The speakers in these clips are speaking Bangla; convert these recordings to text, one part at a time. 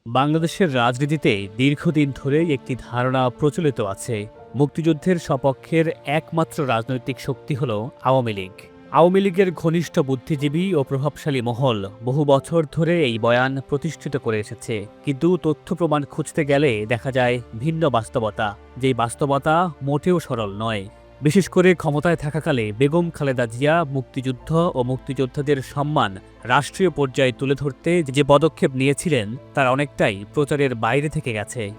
বাংলাদেশের রাজনীতিতে দীর্ঘদিন ধরেই একটি ধারণা প্রচলিত আছে, মুক্তিযুদ্ধের সপক্ষের একমাত্র রাজনৈতিক শক্তি হল আওয়ামী লীগ। আওয়ামী লীগের ঘনিষ্ঠ বুদ্ধিজীবী ও প্রভাবশালী মহল বহু বছর ধরে এই বয়ান প্রতিষ্ঠিত করে এসেছে, কিন্তু তথ্য প্রমাণ খুঁজতে গেলে দেখা যায় ভিন্ন বাস্তবতা, যেই বাস্তবতা মোটেও সরল নয়। বিশেষ করে ক্ষমতায় থাকাকালে বেগম খালেদা জিয়া মুক্তিযুদ্ধ ও মুক্তিযোদ্ধাদের সম্মান রাষ্ট্রীয় পর্যায়ে তুলে ধরতে যে পদক্ষেপ নিয়েছিলেন তার অনেকটাই প্রচারের বাইরে থেকে গেছে।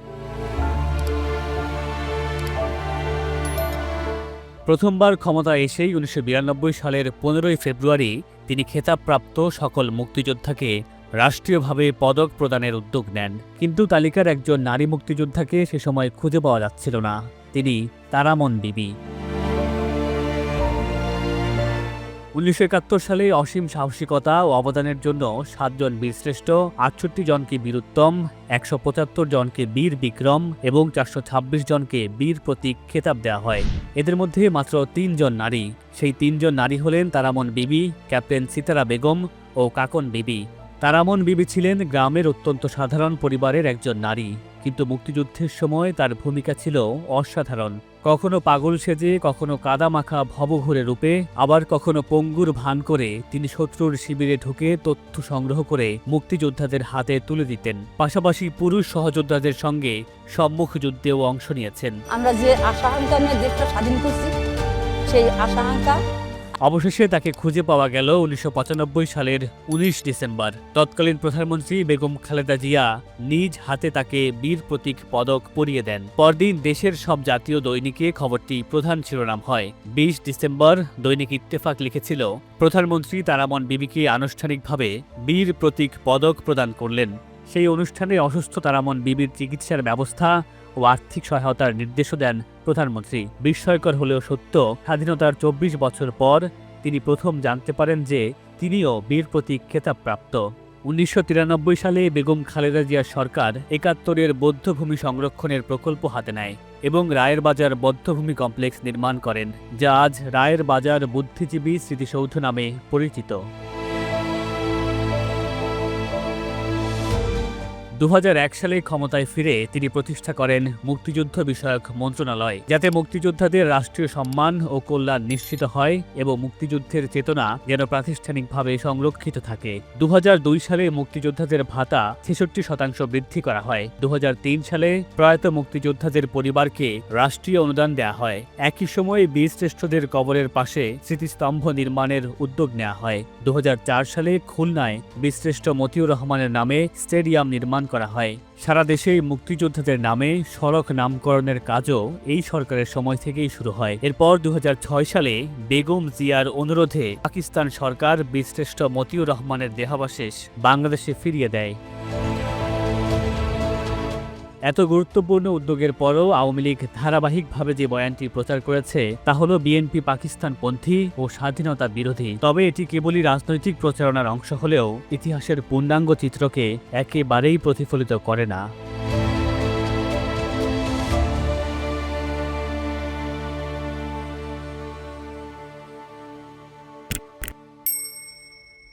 প্রথমবার ক্ষমতায় এসেই ১৯৯২ সালের ১৫ই ফেব্রুয়ারি তিনি খেতাবপ্রাপ্ত সকল মুক্তিযোদ্ধাকে রাষ্ট্রীয়ভাবে পদক প্রদানের উদ্যোগ নেন। কিন্তু তালিকার একজন নারী মুক্তিযোদ্ধাকে সে সময় খুঁজে পাওয়া যাচ্ছিল না, তিনি তারামন বিবি। ১৯৭১ সালে অসীম সাহসিকতা ও অবদানের জন্য ৭ জন বীরশ্রেষ্ঠ, ৬৮ জনকে বীরুত্তম, ১৭৫ জনকে বীর বিক্রম এবং ৪২৬ জনকে বীর প্রতীক খেতাব দেওয়া হয়। এদের মধ্যে মাত্র ৩ জন নারী। সেই ৩ জন নারী হলেন তারামন বিবি, ক্যাপ্টেন সিতারা বেগম ও কাকন বিবি। তারামন বিবি ছিলেন গ্রামের অত্যন্ত সাধারণ পরিবারের একজন নারী, কিন্তু মুক্তিযুদ্ধের সময় তার ভূমিকা ছিল অসাধারণ। কখনো পাগল সেজে, কখনো কাদামাখা ভবঘুরে রূপে, আবার কখনো পঙ্গুর ভান করে তিনি শত্রুর শিবিরে ঢুকে তথ্য সংগ্রহ করে মুক্তিযোদ্ধাদের হাতে তুলে দিতেন। পাশাপাশি পুরুষ সহযোদ্ধাদের সঙ্গে সম্মুখ যুদ্ধেও অংশ নিয়েছেন। আমরা যে আশা-আকাঙ্ক্ষা নিয়ে দেশটা স্বাধীন করছি, সেই আশা-আকাঙ্ক্ষা অবশেষে তাকে খুঁজে পাওয়া গেল ১৯৯৫ সালের ১৯ ডিসেম্বর। তৎকালীন প্রধানমন্ত্রী বেগম খালেদা জিয়া নিজ হাতে তাকে বীর প্রতীক পদক পরিয়ে দেন। পরদিন দেশের সব জাতীয় দৈনিকে খবরটি প্রধান শিরোনাম হয়। ২০ ডিসেম্বর দৈনিক ইত্তেফাক লিখেছিল, প্রধানমন্ত্রী তারামন বিবিকে আনুষ্ঠানিকভাবে বীর প্রতীক পদক প্রদান করলেন। সেই অনুষ্ঠানে অসুস্থ তারামন বিবির চিকিৎসার ব্যবস্থা ও আর্থিক সহায়তার নির্দেশও দেন প্রধানমন্ত্রী। বিস্ময়কর হলেও সত্য, স্বাধীনতার ২৪ বছর পর তিনি প্রথম জানতে পারেন যে তিনিও বীর প্রতীক খেতাবপ্রাপ্ত। ১৯৯৩ সালে বেগম খালেদা জিয়ার সরকার ৭১-এর বৌদ্ধভূমি সংরক্ষণের প্রকল্প হাতে নেয় এবং রায়ের বাজার বৌদ্ধভূমি কমপ্লেক্স নির্মাণ করেন, যা আজ রায়ের বাজার বুদ্ধিজীবী স্মৃতিসৌধ নামে পরিচিত। ২০০১ সালে ক্ষমতায় ফিরে তিনি প্রতিষ্ঠা করেন মুক্তিযুদ্ধ বিষয়ক মন্ত্রণালয়, যাতে মুক্তিযোদ্ধাদের রাষ্ট্রীয় সম্মান ও কল্যাণ নিশ্চিত হয় এবং মুক্তিযুদ্ধের চেতনা যেন প্রাতিষ্ঠানিকভাবে সংরক্ষিত থাকে। ২০০২ সালে মুক্তিযোদ্ধাদের ভাতা ৬৬% বৃদ্ধি করা হয়। ২০০৩ সালে প্রয়াত মুক্তিযোদ্ধাদের পরিবারকে রাষ্ট্রীয় অনুদান দেওয়া হয়। একই সময়ে বীরশ্রেষ্ঠদের কবরের পাশে স্মৃতিস্তম্ভ নির্মাণের উদ্যোগ নেওয়া হয়। ২০০৪ সালে খুলনায় বীরশ্রেষ্ঠ মতিউর রহমানের নামে স্টেডিয়াম নির্মাণ করা হয়। সারা দেশেই মুক্তিযোদ্ধাদের নামে সড়ক নামকরণের কাজও এই সরকারের সময় থেকেই শুরু হয়। এরপর ২০০৬ সালে বেগম জিয়ার অনুরোধে পাকিস্তান সরকার বীরশ্রেষ্ঠ মতিউর রহমানের দেহাবশেষ বাংলাদেশে ফিরিয়ে দেয়। এত গুরুত্বপূর্ণ উদ্যোগের পরও আওয়ামী লীগ ধারাবাহিকভাবে যে বয়ানটি প্রচার করেছে তা হল বিএনপি পাকিস্তানপন্থী ও স্বাধীনতা বিরোধী। তবে এটি কেবলই রাজনৈতিক প্রচারণার অংশ হলেও ইতিহাসের পূর্ণাঙ্গ চিত্রকে একেবারেই প্রতিফলিত করে না।